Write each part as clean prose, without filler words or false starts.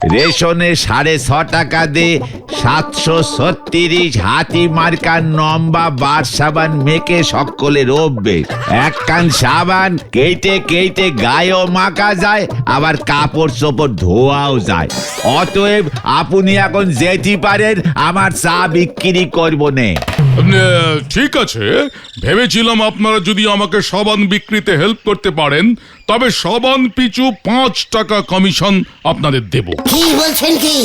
রেশনে 6.5 টাকা দিয়ে 736 হাতি মার্কার নম্বা বার সাবান মেখে সকলে রোববে। এক কান সাবান কেটে কেটে গায়েও মাখা যায়, আবার কাপড় চোপড় ধোয়াও যায়। অতএব আপনি এখন যেতে পারেন, আমার চা বিক্রি করবো নে। ঠিক আছে, ভেবেছিলাম আপনারা যদি আমাকে সাবান বিক্রিতে হেল্প করতে পারেন তবে সাবান পিছু 5 টাকা কমিশন আপনাদের দেব। কি বলছেন কি?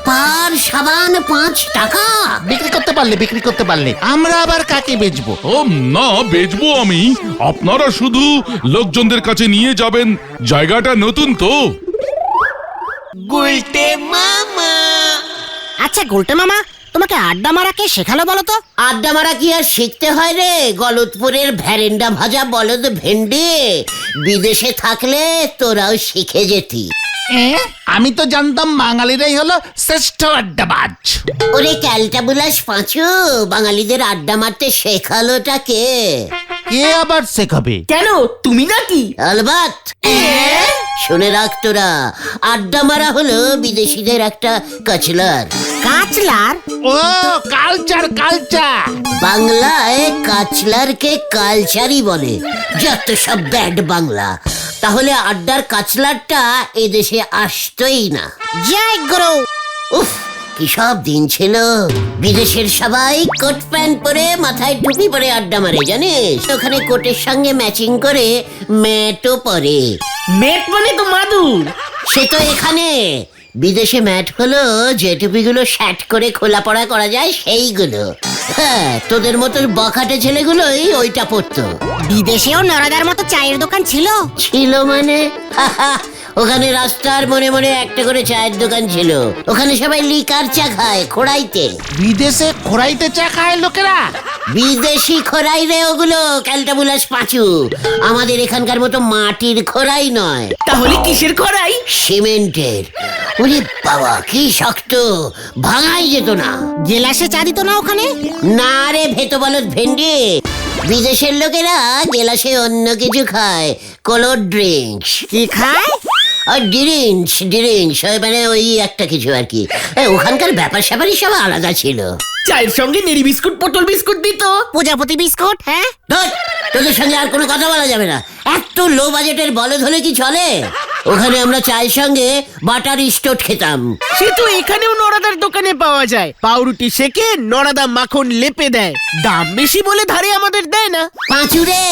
পার সাবান 5 টাকা? বিক্রি করতে পারলে আমরা আবার কাকে বেচবো? ও না, বেচবো আমি, আপনারা শুধু লোকজনদের কাছে নিয়ে যাবেন। জায়গাটা নতুন তো। গুলটে মামা। আচ্ছা গুলটে মামা, তোমাকে আড্ডা মারা কে শেখালো বলো তো? আড্ডা মারা কি আর শিখতে হয় রে? গলতপুরের ভ্যারেন্ডা ভাজা বলদ ভেন্ডি। বিদেশে থাকলে তোরাও শিখে যেতি। আমি তো জানতাম বাঙালিরাই হলো শ্রেষ্ঠ আড্ডাবাজ। ওরে ক্যালটাবুলাস পাঁচু, বাঙালিদের আড্ডা মারতে শেখালোটা কে? কে আবার শেখাবে? কেন, তুমি নাকি? আলবাত। শুনে রাখ তোরা, আড্ডা মারা হলো বিদেশিদের একটা কালচার। কাচলার? ও কালচার। বাংলায় কাচলারকে কালচারই বলে, যত সব ব্যাড বাংলা। তাহলে আড্ডার কাচলারটা এদেশে আসতোই না। জয় গুরু। উফ, কি সব দিন ছিল। বিদেশের সবাই কোট প্যান্ট পরে মাথায় টুপি পরে আড্ডা মারে, জানিস? ওখানে কোটের সঙ্গে ম্যাচিং করে ম্যাটও পরে। মেট মানে তো মাদুর। সে তো এখানে। বিদেশে ম্যাট হলো যে টুপিগুলো শ্যাট করে খোলা পড়া করা যায় সেইগুলো। হ্যাঁ, তোদের মতো বখাটে ছেলেগুলোই ওইটা পরতো। বিদেশেও নরাদার মতো চায়ের দোকান ছিল? ছিল মানে? ওখানে রাস্তার মনে মনে একটা করে চায়ের দোকান ছিল। ওখানে সবাই লিকার চা খায় খোড়াইতে। বিদেশে খোরাইতে চা খায় লোকেরা? বিদেশি খোরাই রে ওগুলো, ক্যালটাবুলাস পাঁচু। আমাদের এখানকার মতো মাটির খোরাই নয়। তাহলে কিসের খড়াই? সিমেন্টের। ওরে বাবা, কি শক্ত, ভাঙাই যেত না। গেলাসে চা দিত না ওখানে? না রে ভেতো বলদ ভেন্ডি, বিদেশের লোকেরা গেলাসে অন্য কিছু খায়, কোল্ড ড্রিঙ্কস। কি খায়? আর ড্রিঙ্কস মানে ওই একটা কিছু আর কি। ওখানকার ব্যাপার স্যাপারই সব আলাদা ছিল। চায়ের সঙ্গে নেড়ি বিস্কুট, পটল বিস্কুট দিত। প্রজাপতি বিস্কুট? হ্যাঁ। ধুর, তোদের সঙ্গে আর কোনো কথা বলা যাবে না। এত লো বাজেটের বলদ হলে কি চলে? ওখানে আমরা চায়ের সঙ্গে বাটার স্টোট খেতাম। সে তো এখানেও নরাদার দোকানে পাওয়া যায়। পাউরুটি সেকে নরাদা মাখন লেপে দেয়। দাম বেশি বলে ধারে আমাদের দেয় না। পাঁচু রে,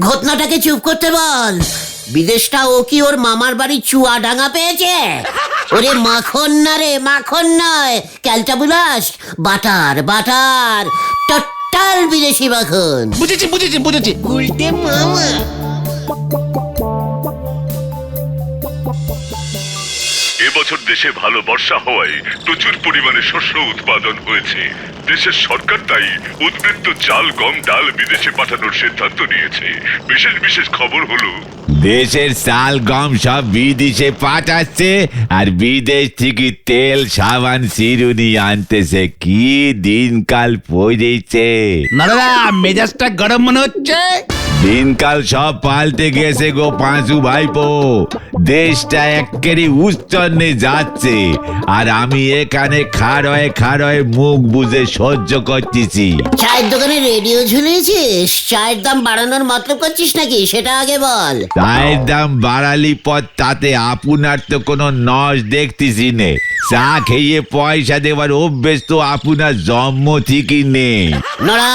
ঘটনাটাকে চুপ করতে বল। বিদেশটা ও কি ওর মামার বাড়ি চুয়াডাঙ্গা পেয়েছে? ওরে মাখন না রে, মাখন নয়, ক্যালটাবুলাস, বাটার। টোটাল বিদেশি মাখন। বুঝেছি। উল্টে মামা। এবছর দেশে ভালো বর্ষা হওয়ায় প্রচুর পরিমাণে শস্য উৎপাদন হয়েছে। দেশের সরকার তাই উদ্বৃত্ত চাল, গম, ডাল বিদেশে পাঠানোর সিদ্ধান্ত নিয়েছে। বিশেষ খবর হলো দেশের চাল গম সব বিদেশে পাঠাচ্ছে, আর বিদেশ থেকে তেল, সাবান, চিরুনি আনতেছে। কি দিনকাল পড়েছে। নরদা, মেজাজটা গরম মনে হচ্ছে। দিনকাল সব পাল্টে গেছে গো পাঁচু ভাইপো। দেশটা একেবারে উচ্চন্নে যাচ্ছে, আর আমি এখানে খাড়য়ে মুখ বুঝে সহ্য করতেছি। চায়ের দোকানে রেডিও ঝুলিয়েছিস? চায়ের দাম বাড়ানোর মতলব করছিস নাকি, সেটা আগে বল। চায়ের দাম বাড়ালি পর তাতে আপনার তো কোনো নস দেখতেছি নে। চা খেয়ে পয়সা দেওয়ার অভ্যেস তো আপনার জন্ম থেকেই নেই। নড়া,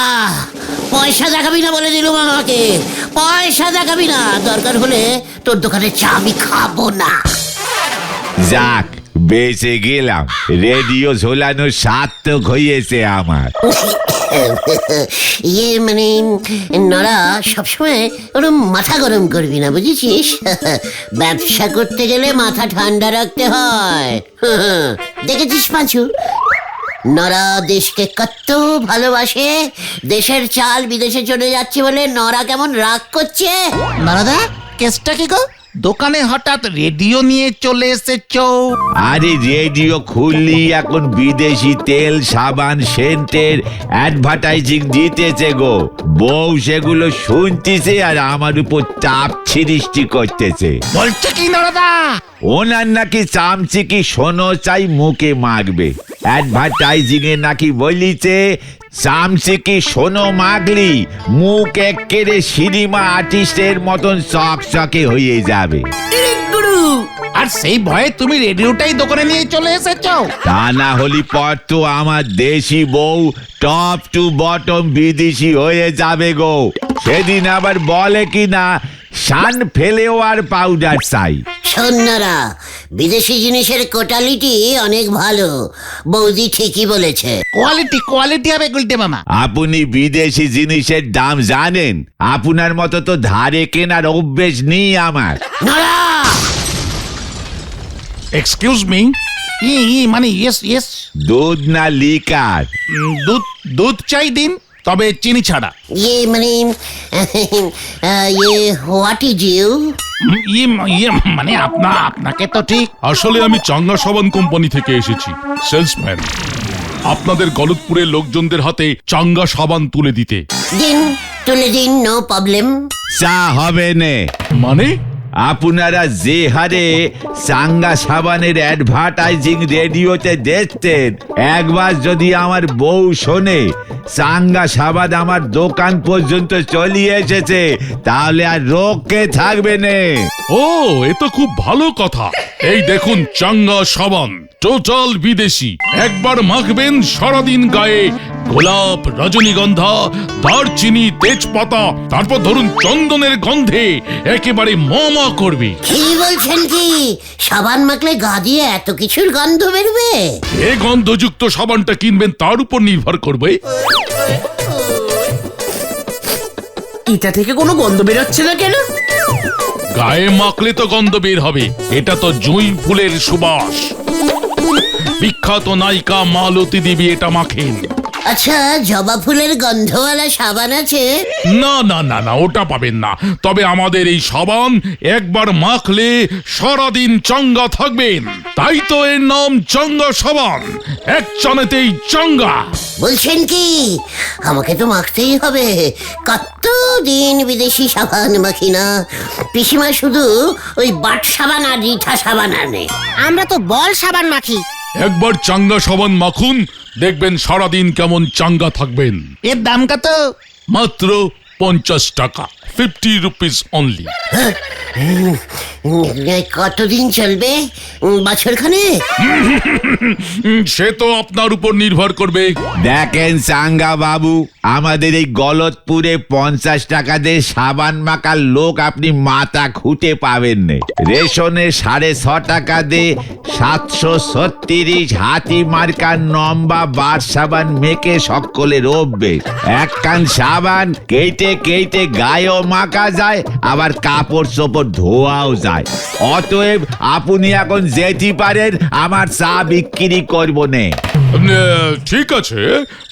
পয়সা দেখাবি না বলে দিলুম আমাকে। পয়সা দেখাবি না, দরকার হলে তোর দোকানে চা আমি খাবো না। যাক, বেঁচে গেলাম। রেডিও ঝোলানো সার্থক হয়েছে আমার। মানে নড়া, সবসময় ওরম মাথা গরম করবি না, বুঝেছিস? ব্যবসা করতে গেলে মাথা ঠান্ডা রাখতে হয়। দেখেছিস পাঁচু, নরা দেশকে কত ভালোবাসে। দেশের চাল বিদেশে চলে যাচ্ছে বলে নরা কেমন রাগ করছে। নরদা, কেসটা কি গো? দোকানে হঠাৎ রেডিও নিয়ে চলে এসেছো? আরে রেডিও খুললি এখন বিদেশি তেল সাবান সেন্টের অ্যাডভার্টাইজিং দিতেছে গো। বউ সেগুলো শুনতেছে আর আমার উপর চাপ সৃষ্টি করতেছে। বলছে কি নরদা? ওনার নাকি চামচিকি শোনো চাই মুখে মাখবে। অ্যাডভার্টাইজিং এ নাকি বলিছে চামচিকি শোনো মাগলি মুখ এক্কেরে সিনেমা আর্টিস্টের মতন চকচকে হয়ে যাবে। গুরু আর সেই ভয়ে তুমি রেডিওটাই দোকানে নিয়ে চলে এসেছো? তা না হলি পর তো আমার দেশি বউ টপ টু বটম বিদেশি হয়ে যাবে গো। সেদিন আবার বলে কি না শান ফেলেও আর পাউডার চাই। সন্ন্যারা বিদেশি জিনিসের কোয়ালিটি অনেক ভালো, বৌদি ঠিকই বলেছে। কোয়ালিটি হবে গুলটে মামা। আপনি বিদেশি জিনিসের দাম জানেন? আপনার মতো তো ধারে কেনার অভ্যেস নেই আমার। নড়া! এক্সকিউজ মি, মানে ইয়েস দুধ না লিকার? দুধ চাই দিন, তবে চিনি ছাড়া। মানে হোয়াট ইজ ইউ? মানে আপনাকে তো ঠিক। আসলে আমি চাঙ্গা সাবান কোম্পানি থেকে এসেছি, সেলসম্যান। আপনাদের গলতপুরের লোকজনদের হাতে চাঙ্গা সাবান তুলে দিতে। দিন, তুলে দিন, নো প্রবলেম। চা হবে নে। মানে আপনারা যে হারে চাঙ্গা সাবানের অ্যাডভার্টাইজিং রেডিওতে দেখতেন, একবার যদি আমার বউ শোনে চাঙ্গা সাবান আমার দোকান পর্যন্ত চলিয়ে এসেছে, তাহলে আর রোগকে থাকবে নে। ও, এ তো খুব ভালো কথা। এই দেখুন চাঙ্গা সাবান, টোটাল বিদেশি। একবার মাখবেন সারাদিন গায়ে গোলাপ, রজনীগন্ধা, দারচিনি, তেজপাতা, তারপর ধরুন চন্দনের গন্ধে একেবারে মমা করবে। কি বলছেন কি? সাবান মাখলে গা দিয়ে এত কিছুর গন্ধ বেরবে? এ গন্ধযুক্ত সাবানটা কিনবেন তার উপর নির্ভর করবে। এটা থেকে কোনো গন্ধ বেরোচ্ছে না কেন? গায়ে মাখলে তো গন্ধ বের হবে। এটা তো জুঁই ফুলের সুবাস। বিখ্যাত নায়িকা মালতী দেবী এটা মাখেন। আচ্ছা, জবা ফুলের গন্ধওয়ালা সাবান আছে? না না না না, ওটা পাবেন না। তবে আমাদের এই সাবান একবার মাখলে সারাদিন চাঙ্গা থাকবেন। তাই তো এর নাম চাঙ্গা সাবান, এক চানেতেই চাঙ্গা। বলছেন কি? আমাকে তো মাখতেই হবে। কতদিন বিদেশি সাবান মাখি না। পিসিমা শুধু ওই বাট সাবান আর রিঠা সাবান আনে। আমরা তো বল সাবান মাখি। একবার চাঙ্গা সাবান মাখুন, দেখবেন সারাদিন কেমন চাঙ্গা থাকবেন। এর দাম কত? মাত্র 50 টাকা, 50 রুপিস অনলি। কতদিন চলবে? বছরখানে? সে তো আপনার উপর নির্ভর করবে। দেখেন চাঙ্গা বাবু, আমাদের এই গলতপুরে 50 টাকা দিয়ে সাবান মাখার লোক আপনি মাথা খুঁটে পাবেন না। রেশনে 6.5 টাকা দিয়ে 736 হাতি মার্কার নম্বা বার সাবান মেখে সকলে রোববে। এক কান সাবান কেটে কেটে গায়েও মাখা যায়, আবার কাপড় চোপড় ধোয়াও যায়। অতএব আপনি এখন যেতে পারেন, আমার চা বিক্রি করবো নে। ঠিক আছে,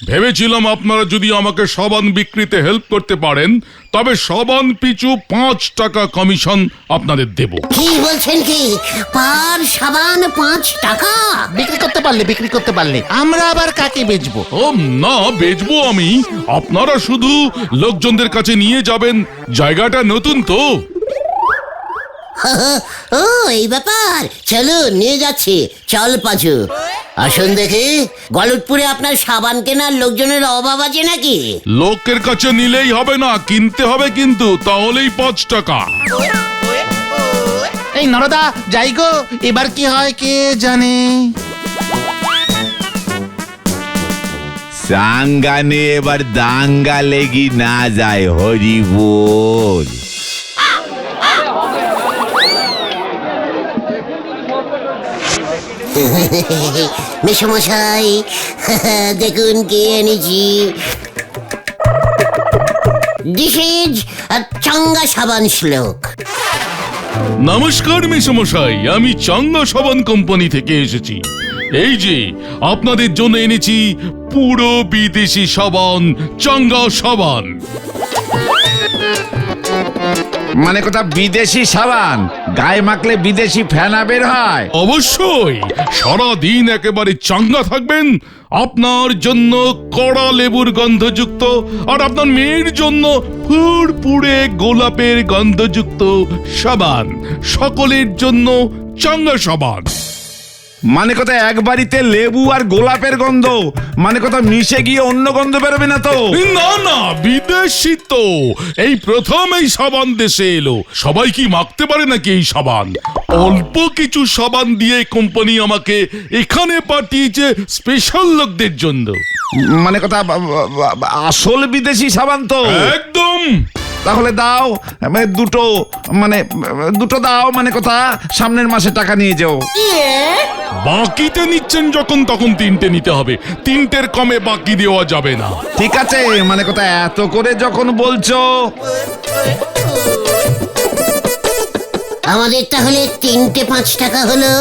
ভেবেছিলাম আপনারা যদি আমাকে সাবান বিক্রিতে হেল্প করতে পারেন, তবে সাবান পিছু 5 টাকা কমিশন আপনাদের দেব। কি বলছেন কি? পার সাবান 5 টাকা? বিক্রি করতে পারলে আমরা আবার কাকে বেচবো? ও না, বেচবো আমি। আপনারা শুধু লোকজনদের কাছে নিয়ে যাবেন। জায়গাটা নতুন তো। ও, এই ব্যাপার। চলো, নিয়ে যাচ্ছি। চল পাঁচু, আসুন দেখি। গলতপুরে আপনার সাবান কেনার লোকজনের অভাব আছে নাকি? লোকের কাছে নিলেই হবে না, কিনতে হবে কিন্তু, তাহলেই 5 টাকা। এই নরদা, যাই গো, এবার কি হয় কে জানে। সাঙ্গানে এবার দাঙ্গা লেগি না যায়। হরি বল। মেসমশাই, দেখুন কে এনেছি। দিস ইজ চাঙ্গা সাবান শ্লোক। নমস্কার মেসমশাই, আমি চাঙ্গা সাবান কোম্পানি থেকে এসেছি। এই যে আপনাদের জন্য এনেছি পুরো বিদেশি সাবান, চাঙ্গা সাবান। মানে কথা বিদেশি সাবান গায়ে মাখলে বিদেশি ফেনা বের হয়? অবশ্যই সারাদিন একেবারে চাঙ্গা থাকবেন। আপনার জন্য কড়া লেবুর গন্ধযুক্ত, আর আপনার মেয়ের জন্য ফুরফুরে গোলাপের গন্ধযুক্ত সাবান। সকলের জন্য চাঙ্গা সাবান। মানে কথা এক বাড়িতে লেবু আর গোলাপের গন্ধ, মানে কথা মিশে গিয়ে অন্য গন্ধ বেরোবে না তো? না না, বিদেশি তো, এই প্রথম এই সাবান দেশে এলো। সবাই কি মাখতে পারে নাকি এই সাবান? অল্প কিছু সাবান দিয়ে কোম্পানি আমাকে এখানে পাঠিয়েছে স্পেশাল লোকদের জন্য। মানে কথা আসল বিদেশি সাবান তো? একদম। তাহলে দাও, মানে দুটো দাও, মানে কথা সামনের মাসে টাকা নিয়ে যাও। বাকিতে নিচ্ছেন যখন, তখন 3টে নিতে হবে। 3টের কমে বাকি দেওয়া যাবে না। ঠিক আছে, মানে কথা এত করে যখন বলছো। আমাদের তাহলে 3টে 5 টাকা হলো।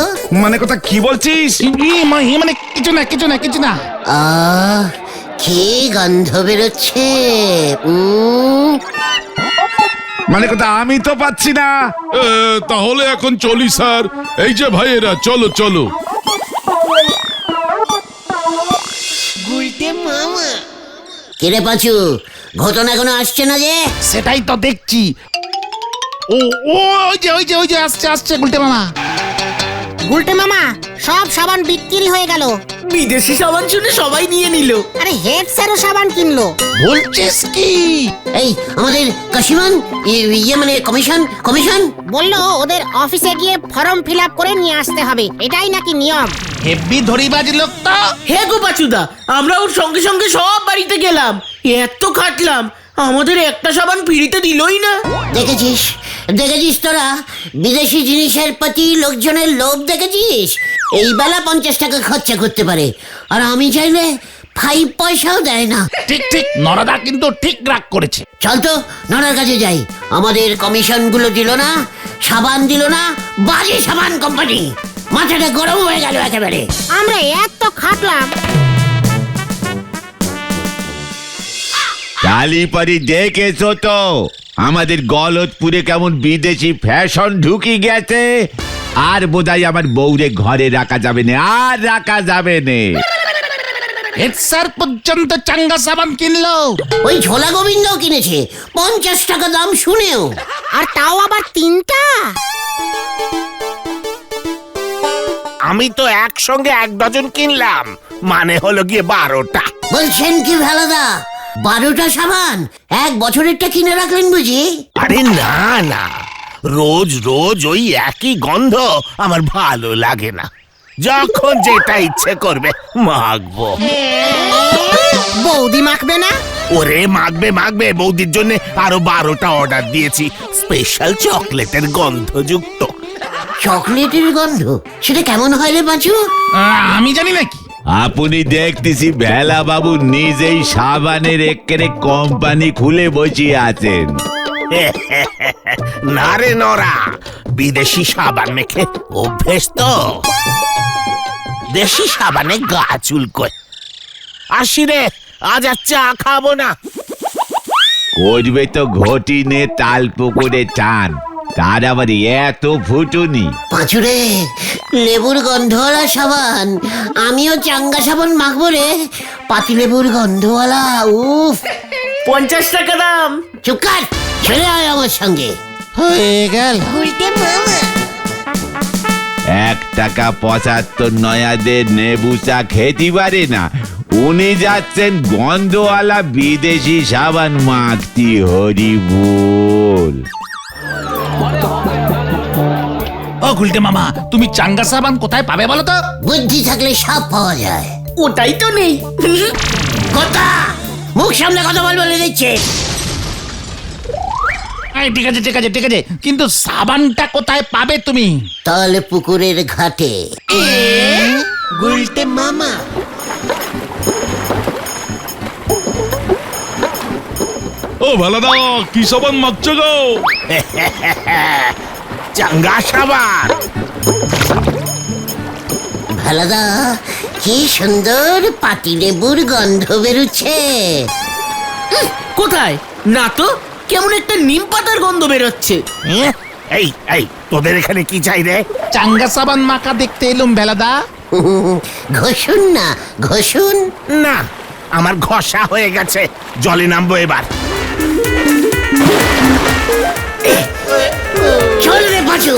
মানে কথা কি বলছিস? মানে কিছু না। আহ, কি গন্ধ বেরোচ্ছে। মানে কথা আমি তো পাচ্ছি না। তাহলে এখন চলি স্যার। এই যে ভাইয়েরা, চলো চলো। কিরে পাঁচু, ঘটনা এখনো আসছে না যে? সেটাই তো দেখছি। ও ওই যে আসছে গুলটে মামা। গুলটে মামা, সব সাবান বিক্রি হয়ে গেল। বিদেশি সাবান শুনে সবাই নিয়ে নিল। আরে হেড স্যারও সাবান কিনলো। বলছিস কি? এই আমাদের কাশিমান, ইয়ে মানে কমিশন বললো ওদের অফিসে গিয়ে ফর্ম ফিল আপ করে নিয়ে আসতে হবে, এটাই নাকি নিয়ম। হেব্বি ধরিবাজ লোক তো। হে গো পাচুদা, আমরা ওর সঙ্গে সঙ্গে সব বাড়িতে গেলাম, এত খাটলাম, আমাদের একটা সাবান ফিরিতে দিলই না। দেখেছিস তোরা বিদেশি জিনিসের প্রতি লোকজনের লোভ দেখেছিস? এই বেলা 50 টাকা খরচা করতে পারে, আর আমি চাইলে 5 পয়সাও দেয় না। ঠিক নরদা কিন্তু ঠিক রাগ করেছে। চল তো নড়ার কাছে যাই। আমাদের কমিশন গুলো দিল না, সাবান দিল না, বাজে সাবান কোম্পানি। মাথাটা গরম হয়ে গেল একেবারে। আমরা এত খাটলাম। কালীপরি দেখেছো তো আমাদের গলতপুরে কেমন বিদেশি ফ্যাশন ঢুকি গেছে। আর বোধহয় আমার বউরে ঘরে রাখা যাবে না, আর রাখা যাবে না। হেড স্যার পর্যন্ত চাঙ্গা সাবান কিনলো। ওই ঝোলা গোবিন্দ কিনেছে 50 টাকা দাম শুনেও। আর তাও আবার 3টা। আমি তো একসঙ্গে 1 ডজন কিনলাম, মানে হলো গিয়ে 12টা। বলছেন কি ভেলাদা, 12টা সাবান 1 বছরেরটা কিনে রাখলেন বুঝি? আরে না, রোজ ওই একই গন্ধ আমার ভালো লাগে না। যখন যেটা ইচ্ছে করবে মাখবো। বৌদি মাখবে না? ওরে মাখবে, বৌদির জন্য আরো 12টা অর্ডার দিয়েছি, স্পেশাল চকলেটের গন্ধযুক্ত। চকলেটের গন্ধ? সেটা কেমন হয় রে পাঁচু? আমি জানি নাকি। আপনি দেখতেছি ভেলা বাবু নিজেই সাবানের একেরে কোম্পানি খুলে বসিয়ে আছেন। না রে নরা, বিদেশি সাবান মেখে অভ্যেস তো। দেশি সাবানে গা চুলকোয়। আসি রে, আজ আর চা খাবো না। করবে তো ঘটি নে তাল পুকুরে চান, তার আবার এত ফুটুনি। পাঁচুরে, লেবুর গন্ধওয়ালা সাবান। আমিও চাঙ্গা সাবান মাখবো রে, পাতিলেবুর গন্ধওয়ালা। উফ, 50 টাকা দাম। চুপ কর, চলে আয় আমার সঙ্গে। হয়ে গেল। 1 টাকা 75 নয়াদের নেবু চা খেতে পারে না, উনি যাচ্ছেন গন্ধওয়ালা বিদেশি সাবান মাখতি। হরি বল। ও গুলটে মামা, তুমি চাঙ্গা সাবান কোথায় পাবে বলো তো? বুদ্ধি থাকলে সব পাওয়া যায়। ওটাই তো নেই। কথা, মুখ সামনে কথা বল বলে দিচ্ছে। ঠিক আছে, কিন্তু সাবানটা কোথায় পাবে তুমি? তাহলে পুকুরের ঘাটে। গুলটে মামা। ও ভেলাদা, কি সাবান মাখছো গো? চাঙ্গা সাবান। ভালাদা, কি সুন্দর পাতিলেবুর গন্ধ বেরুচ্ছে। কোথায়? না তো, কেমন একটা নিম পাতার গন্ধ বেরোচ্ছে। এই এই তোদের এখানে কি চাই রে? চাঙ্গা সাবান মাখা দেখতে এলুম বেলাদা। ঘষুন না, ঘষুন। না, আমার ঘষা হয়ে গেছে, জলে নামবো এবার। চল রে পাঁচু।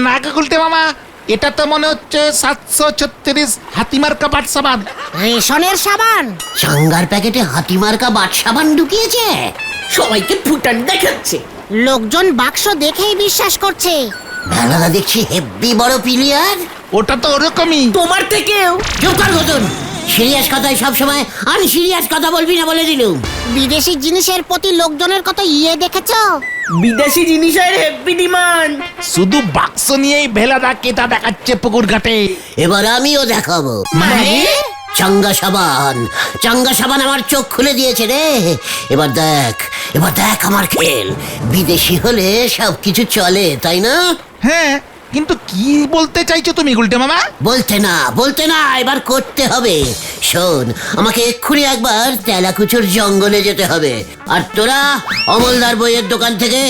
নাকা গুলটে মামা, এটা তো মনে হচ্ছে 736 হাতিমার্কা বাট সাবান। রেশনের সাবান। চাঙ্গার প্যাকেটে হাতিমার্কা বাট সাবান ঢুকিয়েছে। সবাইকে ফুটান দেখাচ্ছে। লোকজন বাক্স দেখেই বিশ্বাস করছে। ভেলাদা দেখছি হেব্বি বড় প্লেয়ার। ওটা তো ওরকমই। তোমার থেকেও। চুপ কর গতন। সিরিয়াস কথায় সবসময় আনসিরিয়াস কথা বলবি না বলে দিলুম। বিদেশি জিনিসের প্রতি লোকজনের কত দেখেছো? বিদেশি জিনিসের হেভি ডিমান্ড। শুধু বাক্স নিয়েই ভেলাদা কেতা দেখাচ্ছে পুকুর ঘাটে। এবার আমিও দেখাবো। মানে? চাঙ্গা সাবান, চাঙ্গা সাবান আমার চোখ খুলে দিয়েছে রে। এবার দেখ, এবার দেখ আমার খেল। বিদেশি হলে সবকিছু চলে, তাই না? হ্যাঁ, কিন্তু কি বলতে চাইছো তুমি গুলটে মামা? বলতে না, বলতে না, এবার করতে হবে। শোন, আমাকে এক্ষুনি একবার তেলাকুচুর জঙ্গলে যেতে হবে। আর তোরা অমলদার বইয়ের দোকান থেকে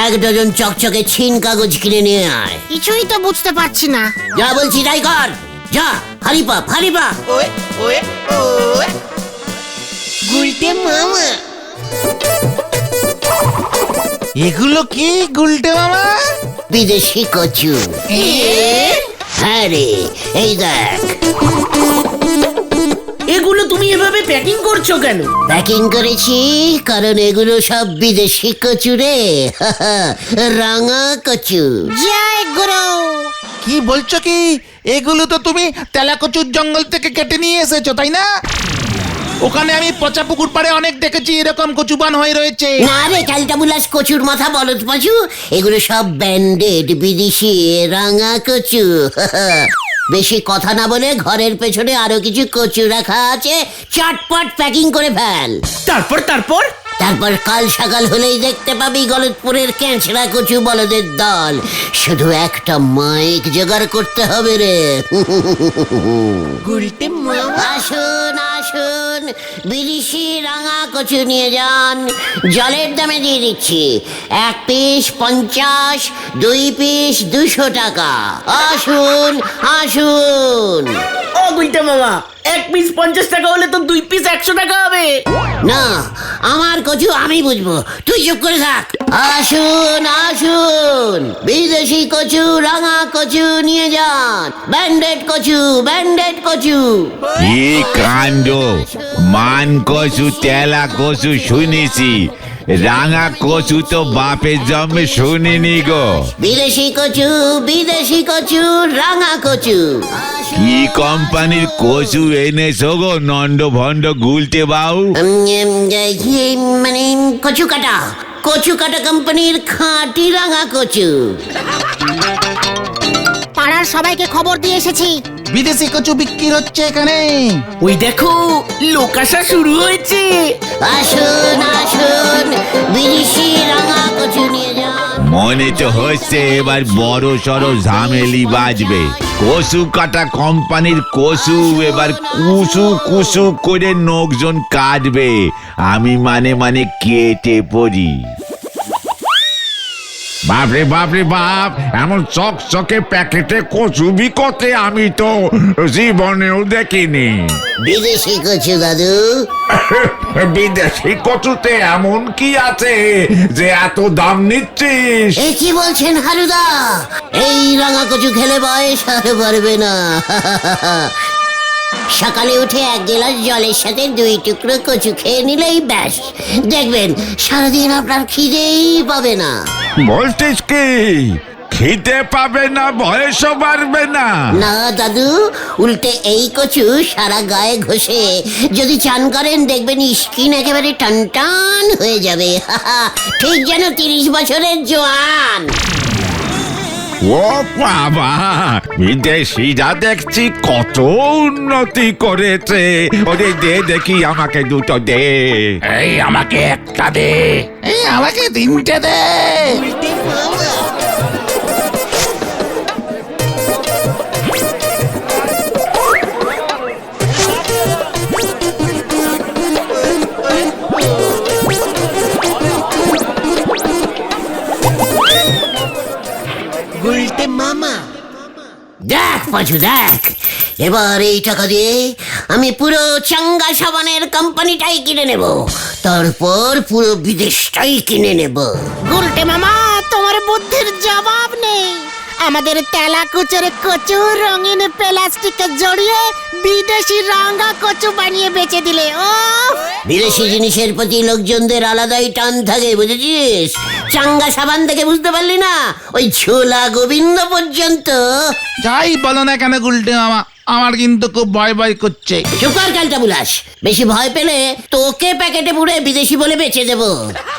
1 ডজন চকচকে ছিন কাগজ কিনে নিয়ে আয়। কিছুই তো বুঝতে পারছি না। যা বলছি তাই কর। যা, হারিপা হারিপা। গুলটে মামা। এগুলো কি গুলটে মামা? বিদেশি কচু। হ্যাঁ রে, এই দেখ। এগুলো তুমি এভাবে প্যাকিং করছো কেন? প্যাকিং করেছি কারণ এগুলো সব বিদেশি কচু রে। রাঙা কচু। জয় গুরু। কি বলছো কি? এগুলো তো তুমি তেলাকচুর জঙ্গল থেকে কেটে নিয়ে এসেছো, তাই না? ওখানে আমি পচা পুকুর পাড়ে অনেক দেখেছি এরকম কচুবান হয়ে রয়েছে। না রে ক্যালটাবুলাস কচুর মাথা বলদ পাচু, এগুলো সব ব্যান্ডেড বিদেশি রাঙা কচু। বেশি কথা না বলে ঘরের পেছনে আরো কিছু কচু রাখা আছে, চটপট প্যাকিং করে ফেল। তারপর তারপর কাল সকাল হলেই দেখতে পাবি গলতপুরের ক্যাঁচড়া কচু বলদের দল। শুধু একটা মাইক জোগাড় করতে হবে রে। আসুন আসুন, বিদেশি রাঙা কচু নিয়ে যান। জলের দামে দিয়ে দিচ্ছি। 1 পিস 50, 2 পিস 200 টাকা। আসুন আসুন। ও গুলটে মামা, 1 পিস 50 টাকা হলে তো 2 পিস 100 টাকা হবে। না, আমার কচু আমি বুঝবো, তুই চুপ করে থাক। আসুন আসুন, বিদেশি কচু রাঙা কচু নিয়ে যান। ব্যান্ডেড কচু, ব্যান্ডেড কচু। কি কাণ্ড! মান কচু, তেলা কচু শুনেছি, রাঙা কচু তো বাপের জন্মে শুনিনি গো। বিদেশি কচু, বিদেশি কচু, রাঙা কচু। কি কোম্পানির কচু এনেছো গো নন্দ ভন্ড গুলটে বাবু? মানে কচু কাটা, কচু কাটা কোম্পানির খাঁটি রাঙা কচু। পাড়ার সবাইকে খবর দিয়ে এসেছি। বিদেশি কচু বিক্রি হচ্ছে এখানে। ওই দেখো, লোক আসা শুরু হয়েছে। আসুন আসুন, বিদেশি রাঙা কচু নিয়ে যান। মনে তো হচ্ছে এবার বড় সড়ো ঝামেলি বাজবে। কচু কাটা কোম্পানির কচু এবার কুসু কুসু করে লোকজন কাটবে, আমি মানে কেটে পড়ি। বাপরে বাপরে বাপ, এমন চকচকে প্যাকেটে কচু বিকতে আমি তো জীবনেও দেখিনি। বিদেশি কচু দাদু। বিদেশি কচুতে এমন কি আছে যে এত দাম নিচ্ছিস? এ কি বলছেন হারুদা? এই রাঙা কচু খেলে বয়স আর বাড়বে না। সকালে উঠে 1 গ্লাস জলের সাথে 2 টুকরো কচু খেয়ে নিলেই ব্যাস, দেখবেন সারাদিন আপনার খিদেই পাবে না। বলছিস কি খিদে পাবে না, বয়সও বাড়বে না? না দাদু, উল্টে এই কচু সারা গায়ে ঘষে যদি চান করেন দেখবেন স্কিন একেবারে টানটান হয়ে যাবে। ঠিক যেন 30 বছরের জোয়ান। ও বাবা, বিদেশিরা দেখছি কত উন্নতি করেছে। ওরে দে দেখি, আমাকে 2টো দে। এই আমাকে একটা দে। এই আমাকে 3টে দে। গুলটে মামা। দেখ পাঁচু দেখ, এবার এই টাকা দিয়ে আমি পুরো চাঙ্গা সাবানের কোম্পানিটাই কিনে নেব, তারপর পুরো বিদেশটাই কিনে নেব। গুলটে মামা, তোমার বুদ্ধির জবাব নেই। আমাদের তেলাকুচের কচু রঙিন প্লাস্টিকে জড়িয়ে বিদেশি রাঙ্গা কচু বানিয়ে বেচে দিলে। ও বিদেশি জিনিসের প্রতি লোকজনদের আলাদাই টান থাকে, বুঝেছিস? চাঙ্গা সাবান থেকে বুঝতে পারলি না, ওই ছোলা গোবিন্দ পর্যন্ত। যাই বলো না কেন গুলটে মামা, আমার কিন্তু খুব ভয় ভয় করছে। চুপ কর ক্যালটা বুলাস, বেশি ভয় পেলে তোকে প্যাকেটে পুরে বিদেশি বলে বেচে দেবো।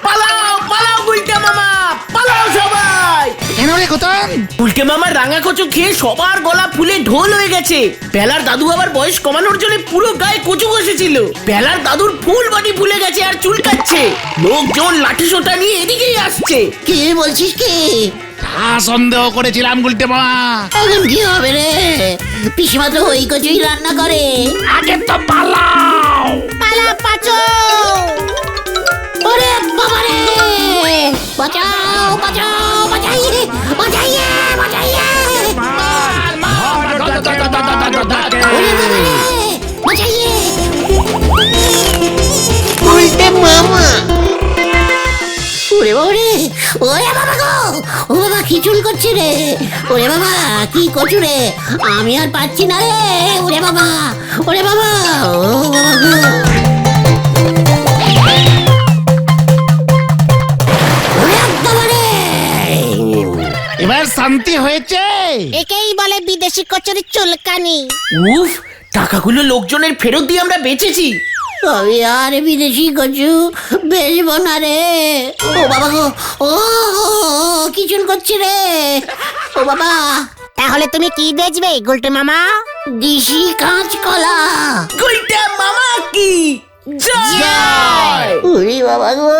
পালাও পালাও গুলটে মামা, পালাও সবাই। কেন রে খোতন? গুলটে মামার রাঙা কচু খেয়ে সবার গলা ফুলে ঢোল হয়ে গেছে। বেলার দাদু আবার বয়স কমানোর জন্য পুরো গায়ে কচু বসেছিল। বেলার দাদুর ফুল বডি ফুলে গেছে আর চুলকাচ্ছে। লোকজন লাঠি সোটা নিয়ে এদিকেই আসছে। কি বলছিস কি? সন্দেহ করেছিলাম গুলটে মামা। এখন কি হবে রে? পিসিমা তো ওই কচুই রান্না করে। আগে তো পালাও। পালা পাচো। ওরে বাবা রে, বাঁচাও বাঁচাও, বাঁচাইয়ে বাঁচাইয়ে বাঁচাইয়ে। ওরে বাবা রে, বাঁচাইয়ে। উল্টে মামা। ওরে বাবা রে, ওরে বাবা গো, ও বাবা কি চুল করছে রে? ওরে বাবা কি কচু রে, আমি আর পাচ্ছি না রে। ওরে বাবা, ওরে বাবা, ও বাবা গো। ওরে বাবা রে। এবার শান্তি হয়েছে। একেই বলে বিদেশি কচুর চুলকানি। উফ, টাকাগুলো লোকজনের ফেরত দিয়ে আমরা বেঁচেছি। আমি আর বিদেশি কচু বেচবো না রে। ও বাবা গো, ও কি চুল করছে রে। ও বাবা, তাহলে তুমি কি বেচবে গুলটে মামা? দিশি কাঁচকলা। গুলটে মামা কি জয়। উরি বাবা গো,